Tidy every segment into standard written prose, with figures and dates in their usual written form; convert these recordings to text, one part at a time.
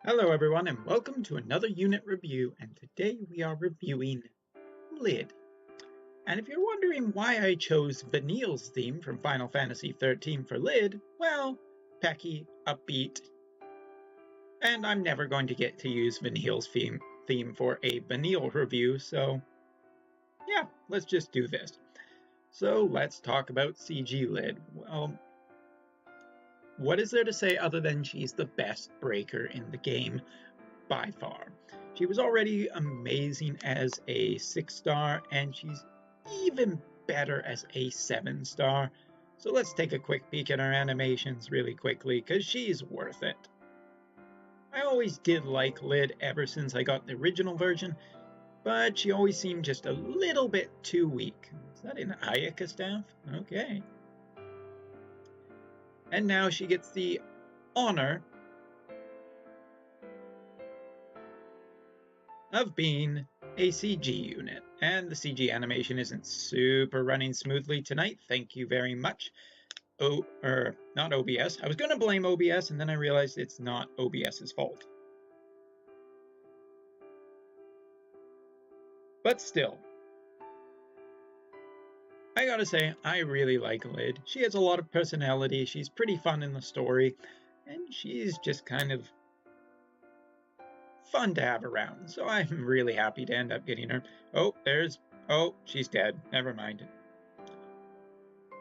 Hello everyone and welcome to another unit review, and today we are reviewing Lid. And if you're wondering why I chose Vanille's theme from Final Fantasy XIII for Lid, well, pecky, upbeat, and I'm never going to get to use Vanille's theme for a Vanille review, so yeah, let's just do this. So let's talk about CG Lid. Well, what is there to say other than she's the best breaker in the game by far. She was already amazing as a 6-star, and she's even better as a 7-star. So let's take a quick peek at her animations really quickly, because she's worth it. I always did like Lid ever since I got the original version, but she always seemed just a little bit too weak. Is that an Ayaka staff? Okay. And now she gets the honor of being a CG unit, and the CG animation isn't super running smoothly tonight. Thank you very much. Not OBS. I was going to blame OBS, and then I realized it's not OBS's fault. But still, I gotta say, I really like Lid. She has a lot of personality, she's pretty fun in the story, and she's just kind of fun to have around, so I'm really happy to end up getting her. Oh, she's dead. Never mind.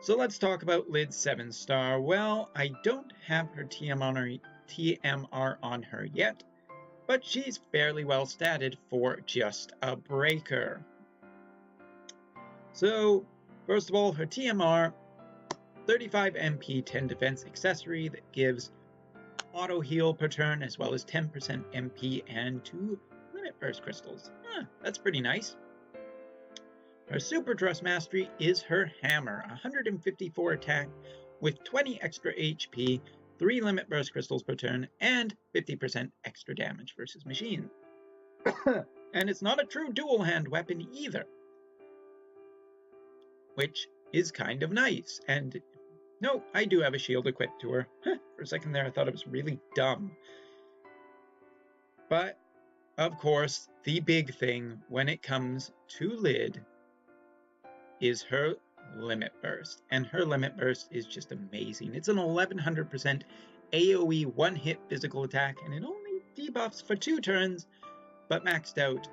So let's talk about Lid's 7-star. Well, I don't have her TMR on her yet, but she's fairly well statted for just a breaker. So, first of all, her TMR, 35 MP, 10 defense accessory that gives auto heal per turn, as well as 10% MP and 2 limit burst crystals. That's pretty nice. Her Super Thrust Mastery is her Hammer, 154 attack with 20 extra HP, 3 limit burst crystals per turn, and 50% extra damage versus machine. And it's not a true dual hand weapon either, which is kind of nice. And no, I do have a shield equipped to her. For a second there, I thought it was really dumb. But, of course, the big thing when it comes to Lid is her limit burst, and her limit burst is just amazing. It's an 1100% AoE one-hit physical attack, and it only debuffs for 2 turns, but maxed out,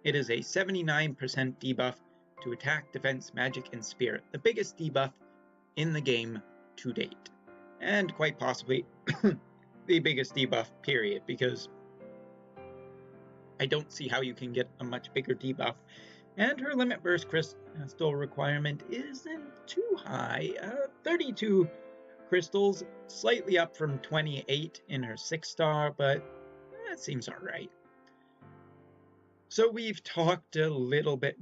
it is a 79% debuff to attack, defense, magic, and spirit, the biggest debuff in the game to date, and quite possibly the biggest debuff, period, because I don't see how you can get a much bigger debuff. And her limit burst crystal requirement isn't too high, 32 crystals, slightly up from 28 in her 6-star, but that seems alright. So we've talked a little bit,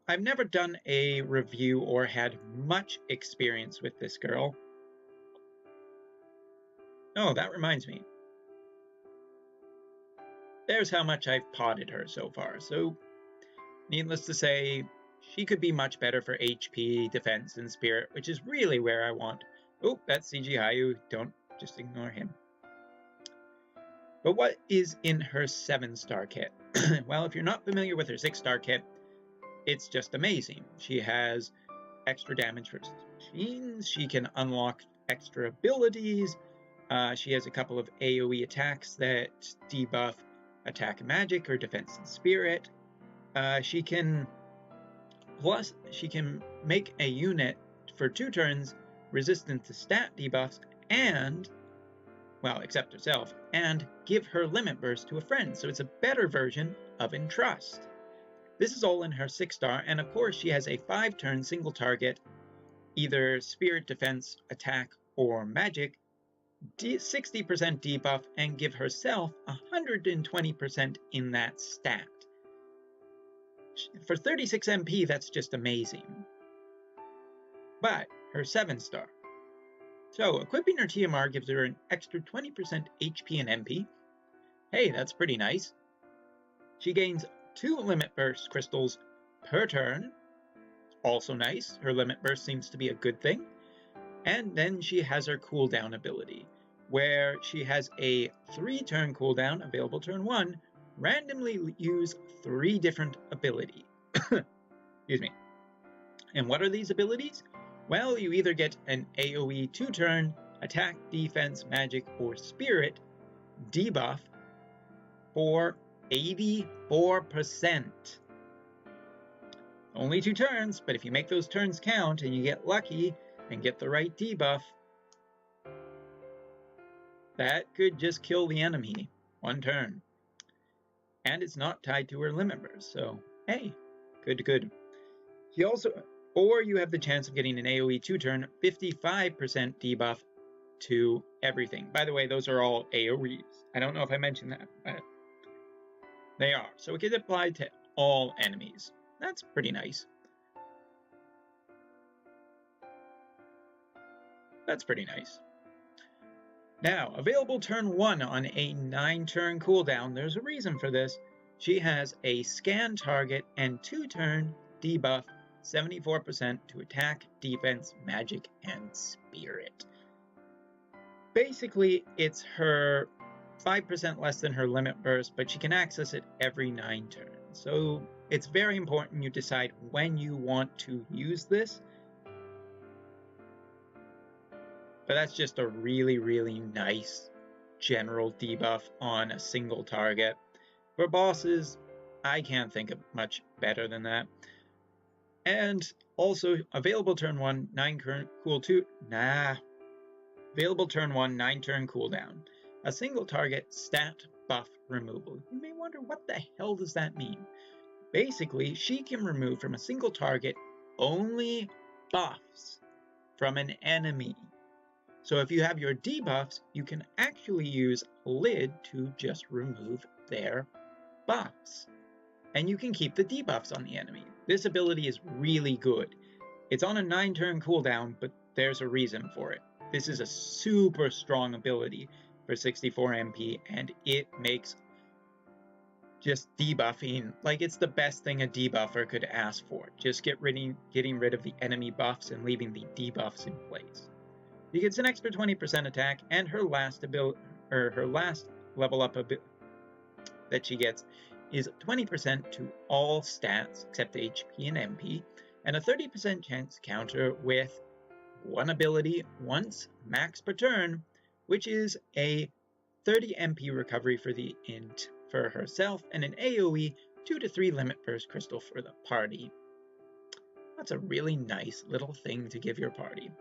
I've never done a review or had much experience with this girl. Oh, that reminds me. There's how much I've potted her so far, so needless to say, she could be much better for HP, defense, and spirit, which is really where I want. Oh, that's CG Hayu. Don't just ignore him. But what is in her 7-star kit? Well, if you're not familiar with her 6-star kit, it's just amazing. She has extra damage versus machines. She can unlock extra abilities. She has a couple of AoE attacks that debuff attack and magic or defense and spirit. She can make a unit for 2 turns resistant to stat debuffs and, well, except herself, and give her limit burst to a friend, so it's a better version of Entrust. This is all in her 6-star, and of course she has a 5-turn single target, either spirit, defense, attack, or magic, 60% debuff, and give herself 120% in that stat. For 36 MP, that's just amazing. But her 7-star. So, equipping her TMR gives her an extra 20% HP and MP. Hey, that's pretty nice. She gains 2 limit burst crystals per turn. Also nice. Her limit burst seems to be a good thing. And then she has her cooldown ability. where she has a 3-turn cooldown, available turn 1, randomly use 3 different abilities. Excuse me. And what are these abilities? Well, you either get an AoE 2-turn, attack, defense, magic, or spirit debuff for 84%. Only 2 turns, but if you make those turns count and you get lucky and get the right debuff, that could just kill the enemy 1 turn. And it's not tied to her limit burst, so hey, good. She also, or you have the chance of getting an AoE 2-turn 55% debuff to everything. By the way, those are all AoEs. I don't know if I mentioned that, but they are. So it can apply to all enemies. That's pretty nice. That's pretty nice. Now, available turn 1 on a 9-turn cooldown. There's a reason for this. She has a scan target and 2-turn debuff 74% to attack, defense, magic, and spirit. Basically, it's her 5% less than her limit burst, but she can access it every 9 turns. So it's very important you decide when you want to use this. But that's just a really nice general debuff on a single target. For bosses, I can't think of much better than that. And also, available turn 1, 9-turn Available turn 1, 9-turn cooldown. A single target stat buff removal. You may wonder, what the hell does that mean? Basically, she can remove from a single target only buffs from an enemy. So if you have your debuffs, you can actually use Lid to just remove their buffs. And you can keep the debuffs on the enemy. This ability is really good. It's on a 9-turn cooldown, but there's a reason for it. This is a super strong ability for 64 MP, and it makes just debuffing, like, it's the best thing a debuffer could ask for. Just getting rid of the enemy buffs and leaving the debuffs in place. She gets an extra 20% attack, and her last level up that she gets is 20% to all stats except HP and MP, and a 30% chance counter with 1 ability once max per turn, which is a 30 MP recovery for the int for herself, and an AoE 2 to 3 limit burst crystal for the party. That's a really nice little thing to give your party.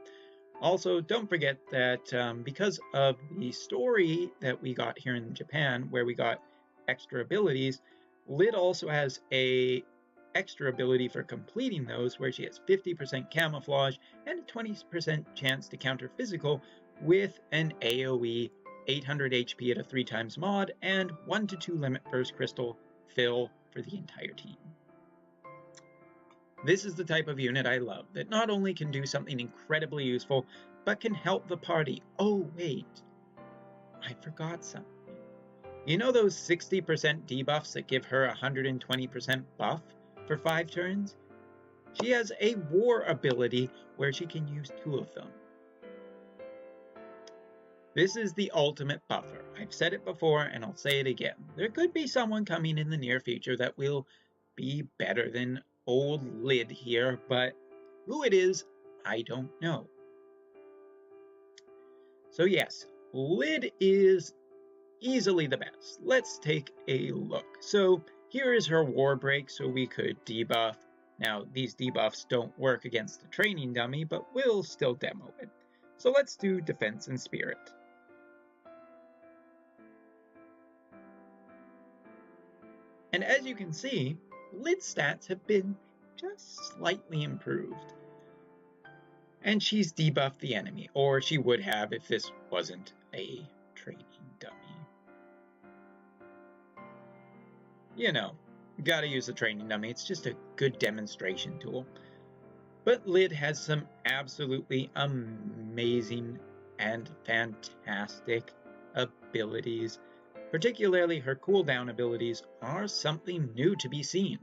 Also, don't forget that because of the story that we got here in Japan, where we got extra abilities, Lid also has a extra ability for completing those, where she has 50% camouflage and a 20% chance to counter physical with an AoE 800 HP at a 3x mod and 1 to 2 limit burst crystal fill for the entire team. This is the type of unit I love, that not only can do something incredibly useful, but can help the party. Oh wait, I forgot something. You know those 60% debuffs that give her 120% buff for 5 turns? She has a war ability where she can use 2 of them. This is the ultimate buffer. I've said it before and I'll say it again. There could be someone coming in the near future that will be better than old Lid here, but who it is, I don't know. So yes, Lid is easily the best. Let's take a look. So here is her war break, so we could debuff. Now these debuffs don't work against the training dummy, but we'll still demo it. So let's do defense and spirit. And as you can see, Lid's stats have been just slightly improved. And she's debuffed the enemy, or she would have if this wasn't a training dummy. You know, you gotta use the training dummy, it's just a good demonstration tool. But Lid has some absolutely amazing and fantastic abilities. Particularly her cooldown abilities are something new to be seen.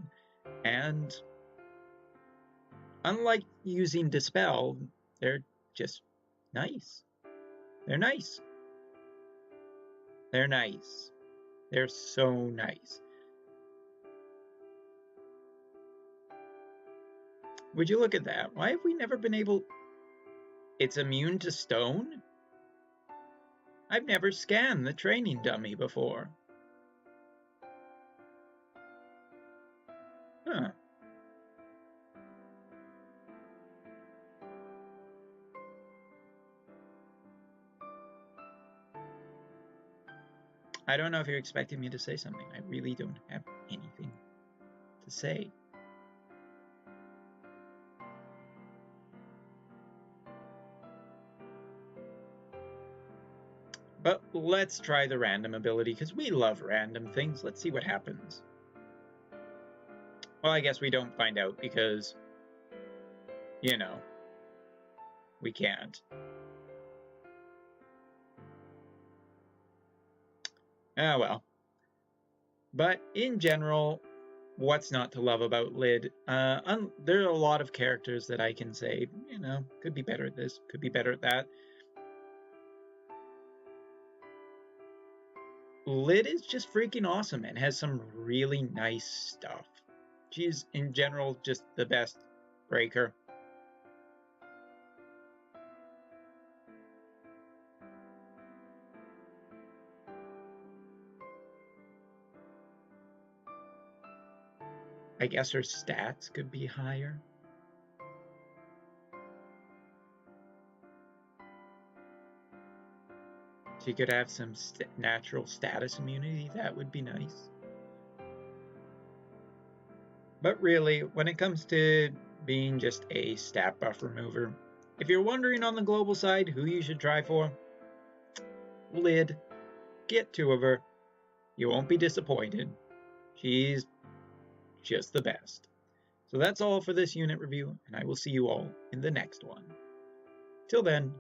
And unlike using Dispel, they're just nice. They're nice. They're nice. They're so nice. Would you look at that? Why have we never been able... It's immune to stone? I've never scanned the training dummy before. Huh. I don't know if you're expecting me to say something. I really don't have anything to say. But let's try the random ability, because we love random things. Let's see what happens. Well, I guess we don't find out because, you know, we can't. Ah, well. But in general, what's not to love about Lid? There are a lot of characters that I can say, you know, could be better at this, could be better at that. Lid is just freaking awesome and has some really nice stuff. She's, in general, just the best breaker. I guess her stats could be higher. She could have some natural status immunity. That would be nice. But really, when it comes to being just a stat buff remover, if you're wondering on the global side who you should try for, Lid, get 2 of her. You won't be disappointed. She's just the best. So that's all for this unit review, and I will see you all in the next one. Till then.